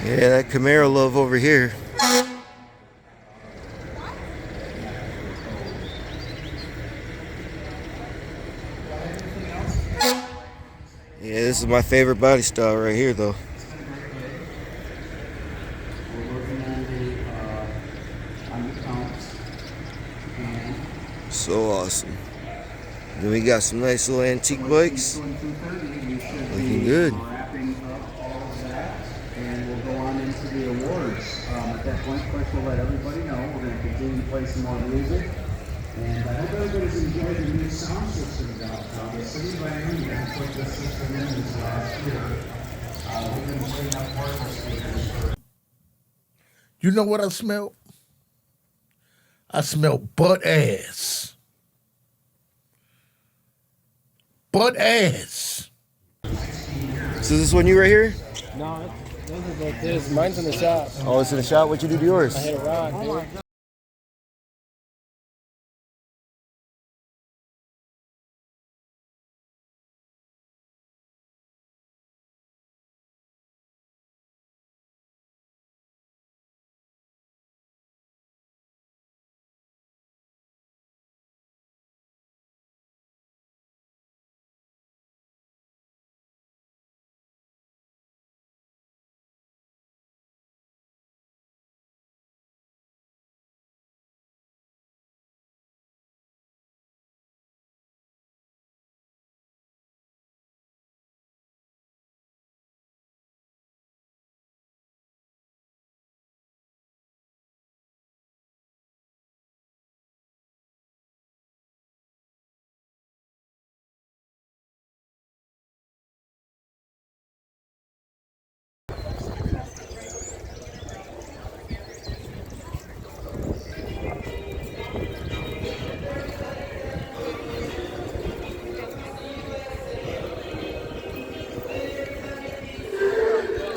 Yeah, that Camaro love over here. Yeah, this is my favorite body style right here, though. So awesome. Then we got some nice little antique bikes. Looking good. And we'll go on into the awards. At that point, of course, we'll let everybody know. We're going to continue to play some more music. And I hope everybody's enjoyed the new sound systems out. The city ran and put the system in this last year. We've been putting up portable speakers for. You know what I smell? I smell butt ass. Butt ass. So this one you right here? No, those are like this. Mine's in the shop. Oh, it's in the shop. What'd you do to yours? I hit a rod, dude.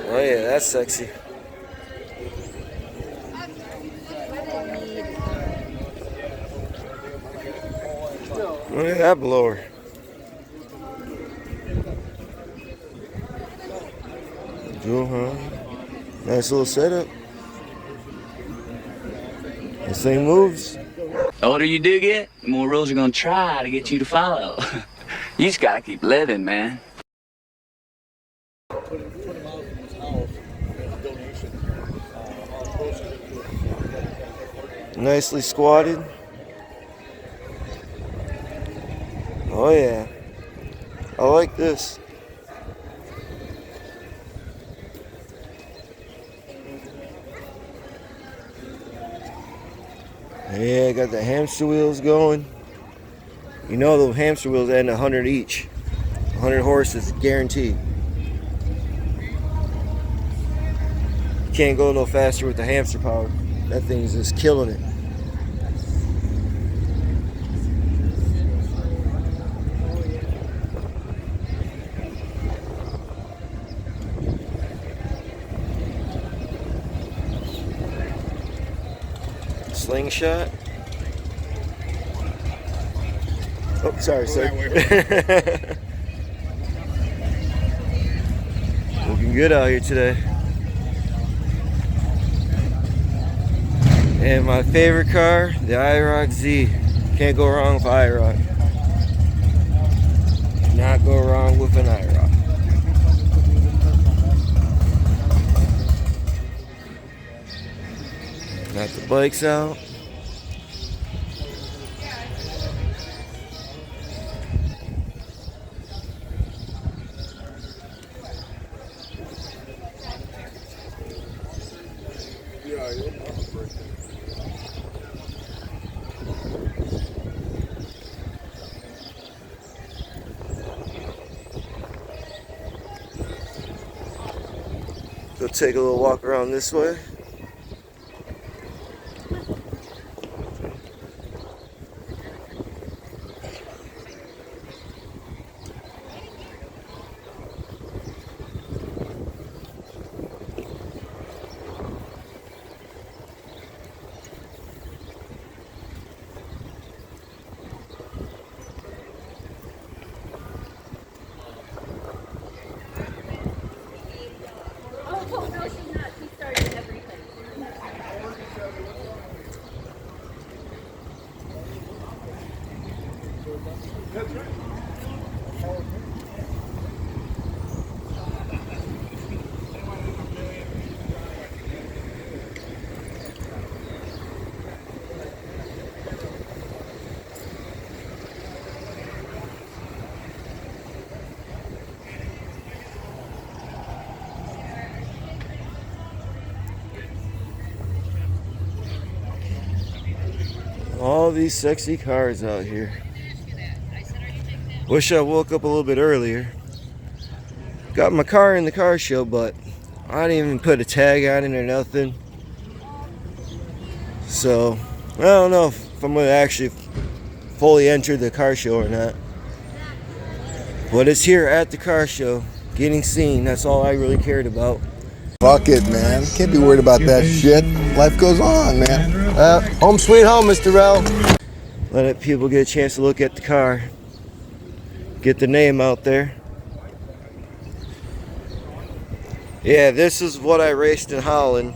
Oh yeah, that's sexy. Look at that blower. Cool, huh? Nice little setup. This thing moves. The older you do get, the more rules are gonna try to get you to follow. You just gotta keep living, man. Nicely squatted. Oh yeah. I like this. Yeah, got the hamster wheels going. You know those hamster wheels add 100 each. 100 horses, guaranteed. You can't go no faster with the hamster power. That thing's just killing it. Slingshot. Oh, sorry, sir. Looking good out here today. And my favorite car, the IROC Z. Can't go wrong with IROC. Not go wrong with an IROC. Got the bikes out. Go take a little walk around this way. these sexy cars out here. Wish I woke up a little bit earlier. Got my car in the car show, but I didn't even put a tag on it or nothing. So I don't know if I'm gonna actually fully enter the car show or not. But it's here at the car show, getting seen. That's all I really cared about. Fuck it, man. Can't be worried about that shit. Life goes on, man. Home sweet home, Mr. Rel. Let people get a chance to look at the car. Get the name out there. Yeah, this is what I raced in Holland.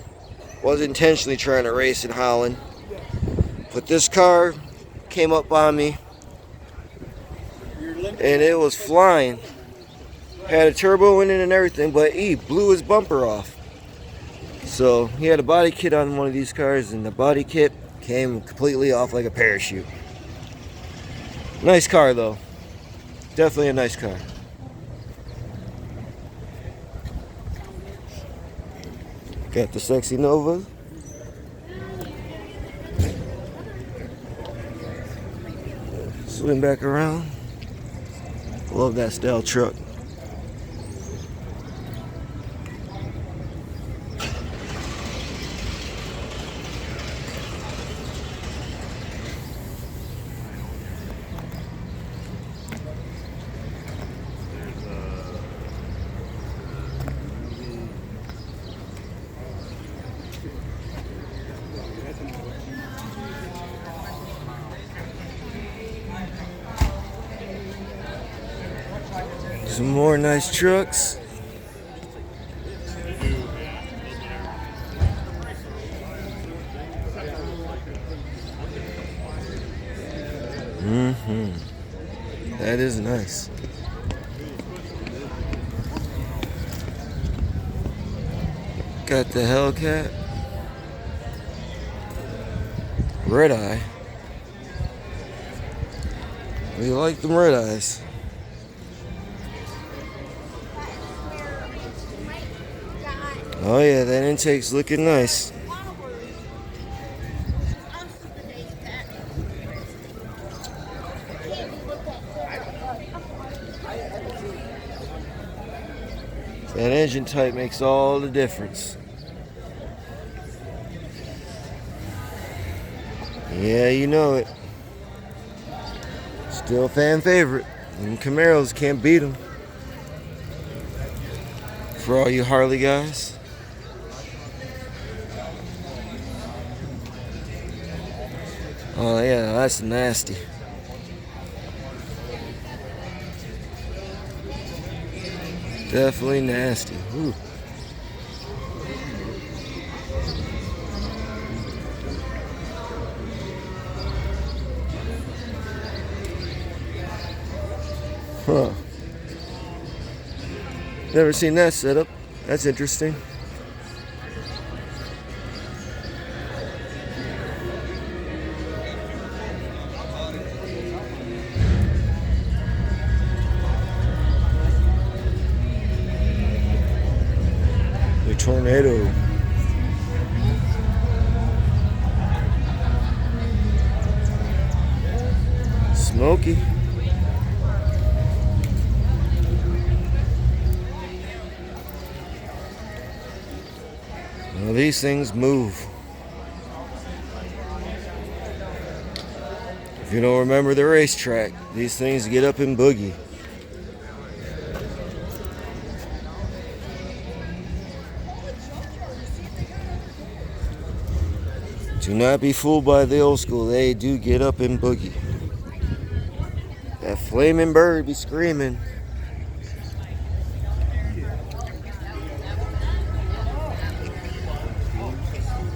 Was intentionally trying to race in Holland. But this car came up on me and it was flying. Had a turbo in it and everything, but he blew his bumper off. So he had a body kit on one of these cars and the body kit came completely off like a parachute. Nice car though. Definitely a nice car. Got the sexy Nova. Swing back around. Love that style truck. Some more nice trucks. That is nice. Got the Hellcat. Red Eye. We like them red eyes. Oh yeah, that intake's looking nice. That engine type makes all the difference. Yeah, you know it. Still a fan favorite. And Camaros can't beat them. For all you Harley guys. Oh yeah, that's nasty. Definitely nasty. Ooh. Huh. Never seen that setup. That's interesting. The Tornado. Smoky. Well, these things move. If you don't remember the racetrack, these things get up and boogie. Do not be fooled by the old school. They do get up and boogie. That flaming bird be screaming.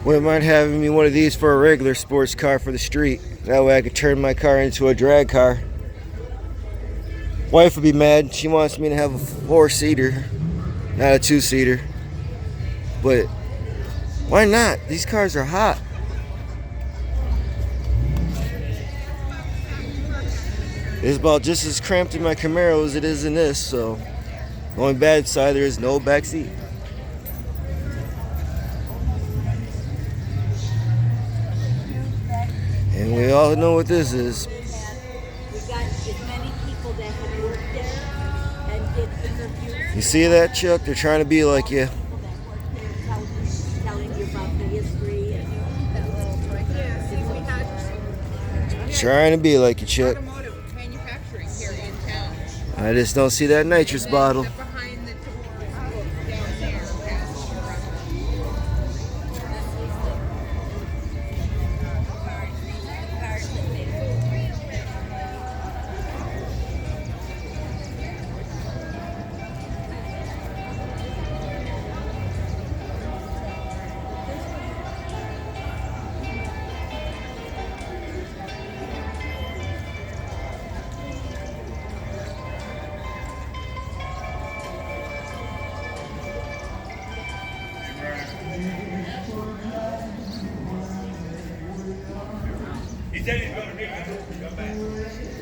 Wouldn't mind having me one of these for a regular sports car for the street. That way I could turn my car into a drag car. Wife would be mad. She wants me to have a 4-seater, not a 2-seater. But why not? These cars are hot. It's about just as cramped in my Camaro as it is in this, so the only bad side there is no back seat. And we all know what this is. We got as many people that have worked there and did interviews. You see that, Chuck? They're trying to be like you. People that worked there telling you about the history and Trying to be like you, Chuck. automotive manufacturing here in town. I just don't see that nitrous And then bottle. behind the doors, look down there, past the front.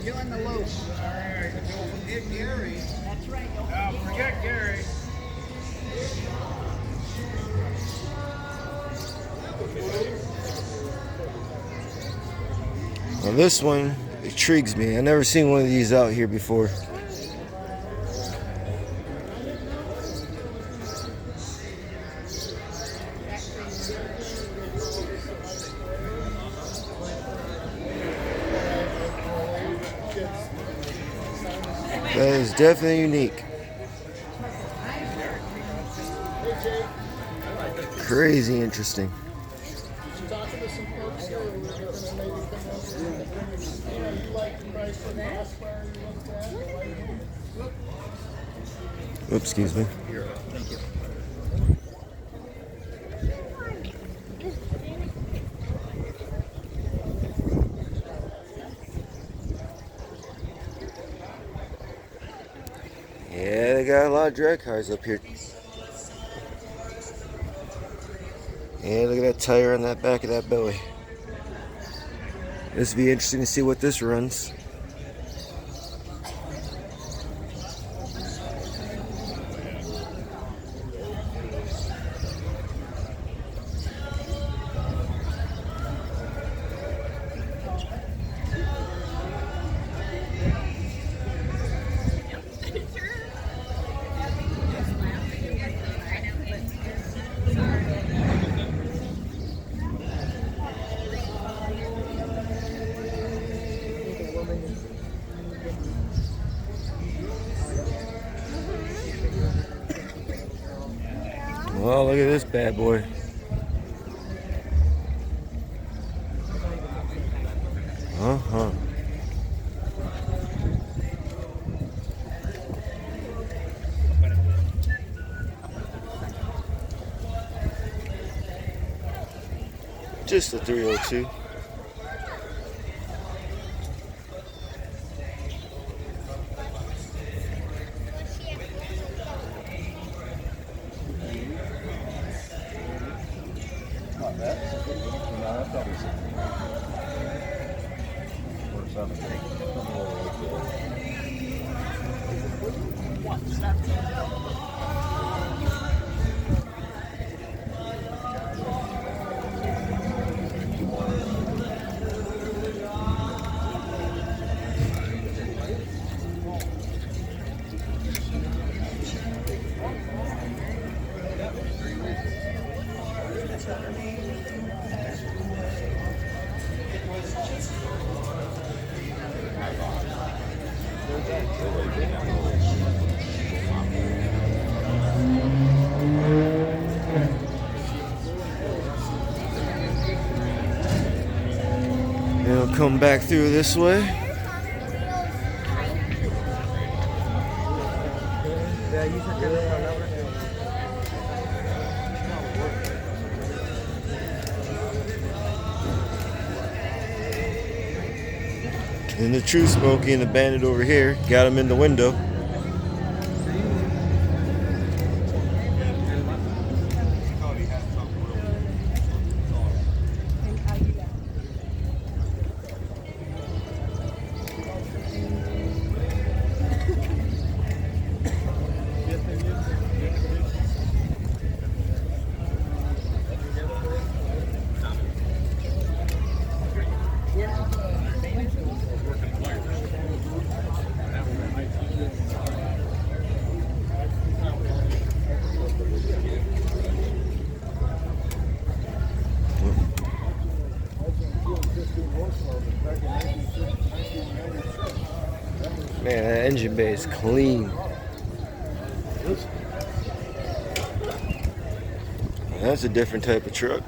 Doing the loop. That's right. Don't forget Gary. Now this one intrigues me. I never seen one of these out here before. That is definitely unique. Crazy interesting. Oops, excuse me. Yeah, they got a lot of drag cars up here. Yeah, look at that tire on that back of that belly. This will be interesting to see what this runs. Well, look at this bad boy. Uh-huh. Just a 302. It'll come back through this way. And the true Smokey and the Bandit over here got him in the window. Man, that engine bay is clean. That's a different type of truck.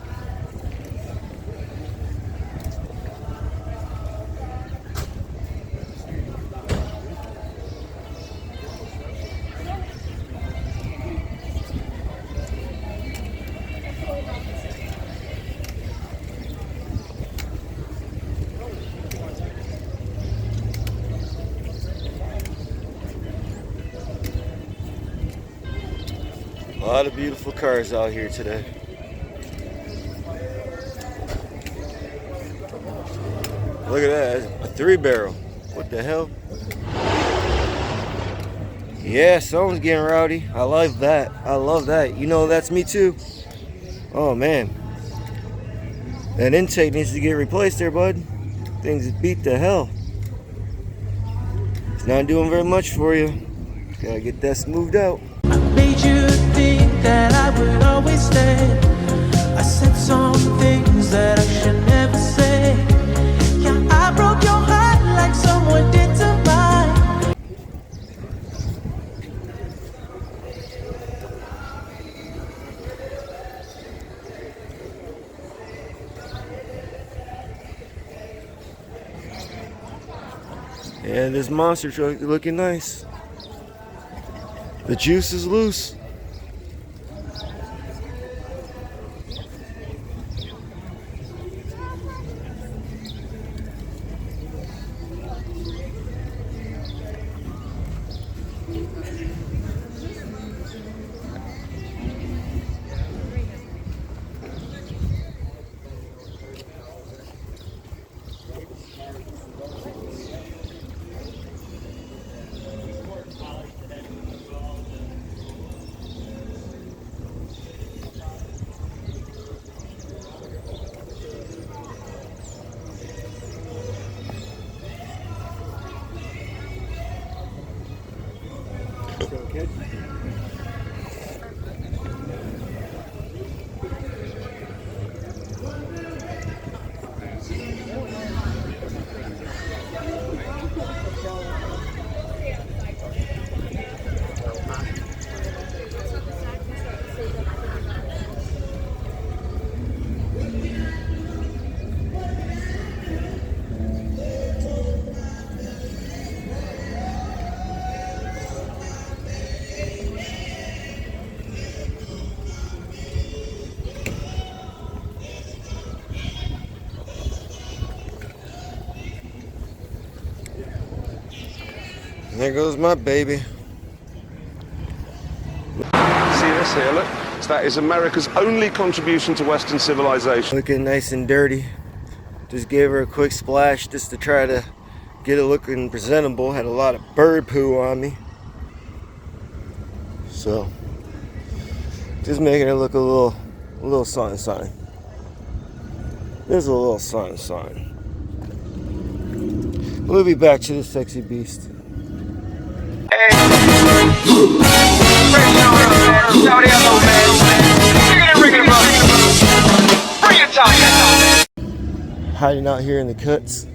A lot of beautiful cars out here today. Look at that, a 3-barrel. What the hell? Yeah, someone's getting rowdy. I love that. I love that. You know, that's me too. Oh man. That intake needs to get replaced there, bud. Things beat the hell. It's not doing very much for you. Gotta get that smoothed out. Made you think that I would always stay. I said some things that I should never say. Yeah, I broke your heart like someone did to mine. Yeah, this monster truck is looking nice. The juice is loose. There goes my baby. See this here, look? So that is America's only contribution to Western civilization. Looking nice and dirty. Just gave her a quick splash just to try to get it looking presentable. Had a lot of bird poo on me. So, just making it look a little something. There's a little something. We'll be back to the sexy beast. Hiding out here in the cuts.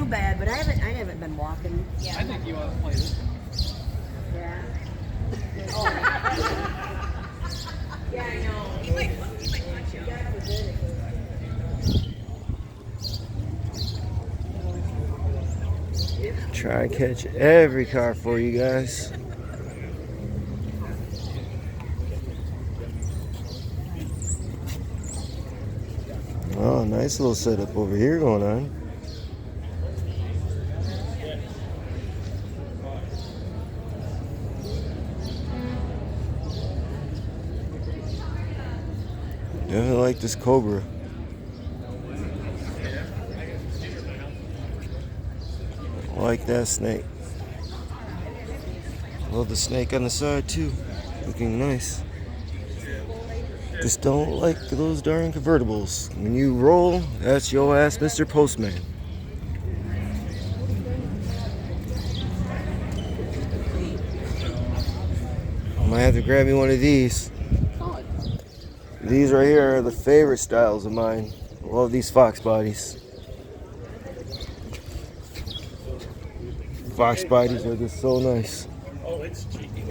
Bad, but I haven't been walking. Yeah. I think you want to play this one. Yeah. Yeah, I know. He might punch you. Try and catch every car for you guys. Oh, nice little setup over here going on. Definitely like this Cobra. I like that snake. Love the snake on the side too. Looking nice. Just don't like those darn convertibles. When you roll, that's your ass, Mr. Postman. I might have to grab me one of these. These right here are the favorite styles of mine. I love these Fox bodies. Fox bodies are just so nice. Oh, it's cheeky.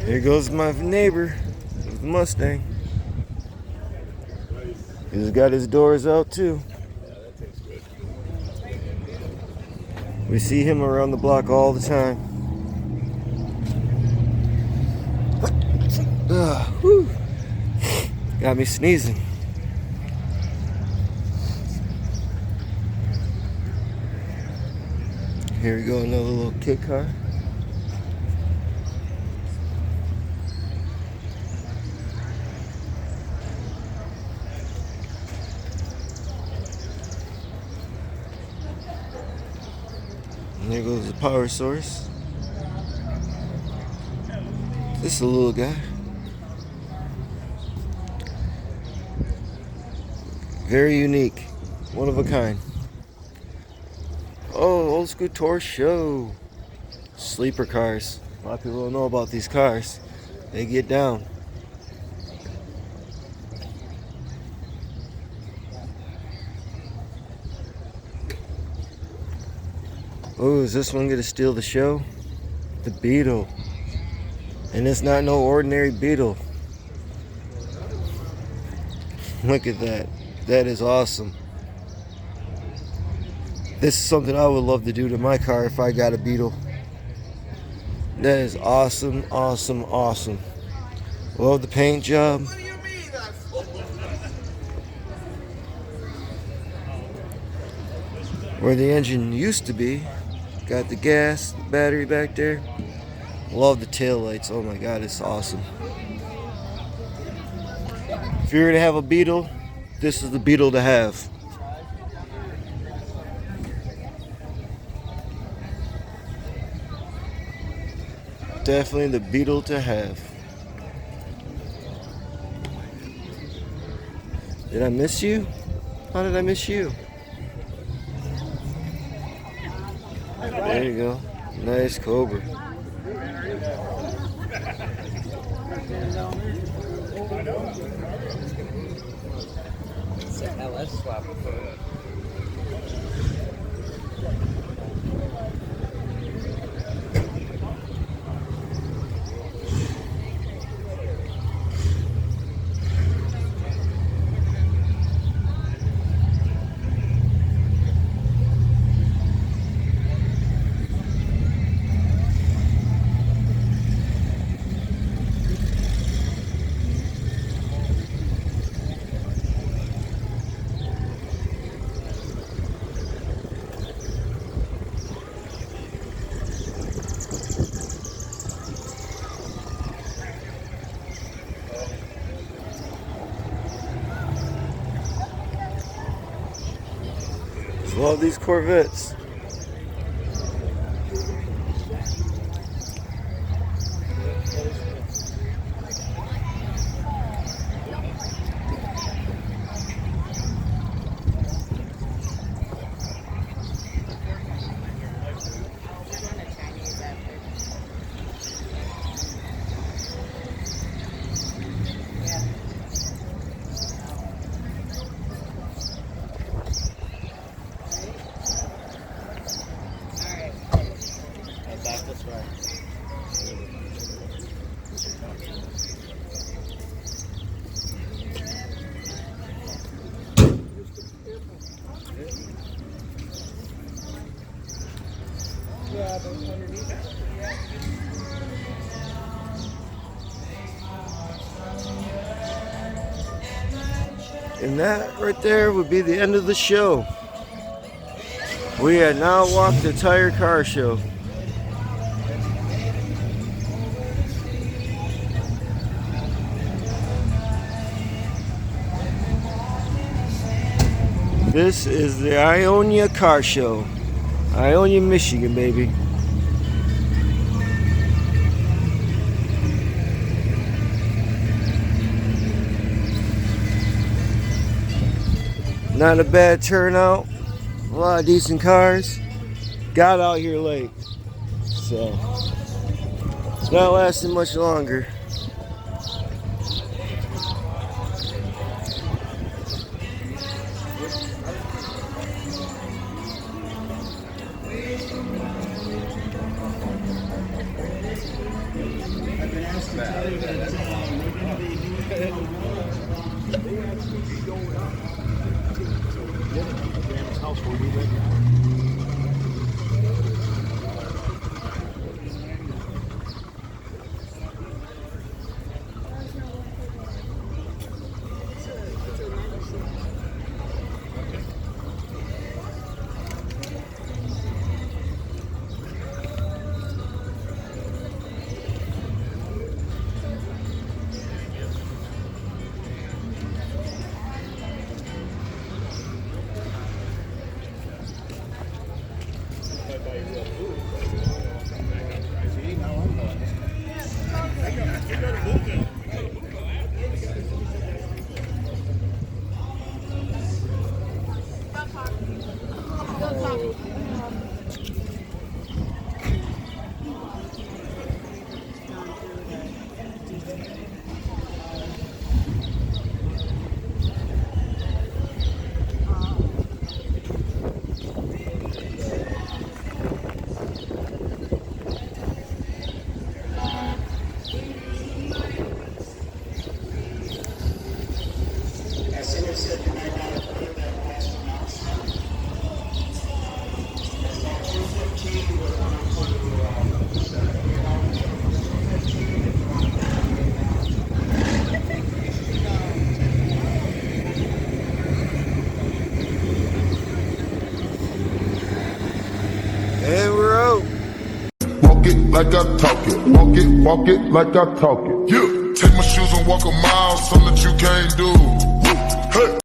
Here goes my neighbor with the Mustang. He's got his doors out too. We see him around the block all the time. Whew. Got me sneezing. Here we go, another little kit car. And there goes the power source. This is a little guy. Very unique. One of a kind. Oh, old school tour show. Sleeper cars. A lot of people don't know about these cars. They get down. Oh, is this one gonna steal the show? The Beetle. And it's not no ordinary Beetle. Look at that. That is awesome. This is something I would love to do to my car if I got a Beetle. That is awesome, awesome, awesome. Love the paint job. Where the engine used to be. Got the gas, the battery back there. Love the tail lights. Oh my god, it's awesome. If you're gonna have a Beetle, this is the Beetle to have. Definitely the Beetle to have. Did I miss you? How did I miss you? There you go. Nice Cobra. Love these Corvettes. And that right there would be the end of the show. We had now walked the entire car show. This is the Ionia Car Show. Ionia, Michigan, baby. Not a bad turnout. A lot of decent cars. Got out here late. So, it's not lasting much longer. And we're out. Walk it like I talk it. Walk it like I talk it. Yeah. Take my shoes and walk a mile, something that you can't do. Hey.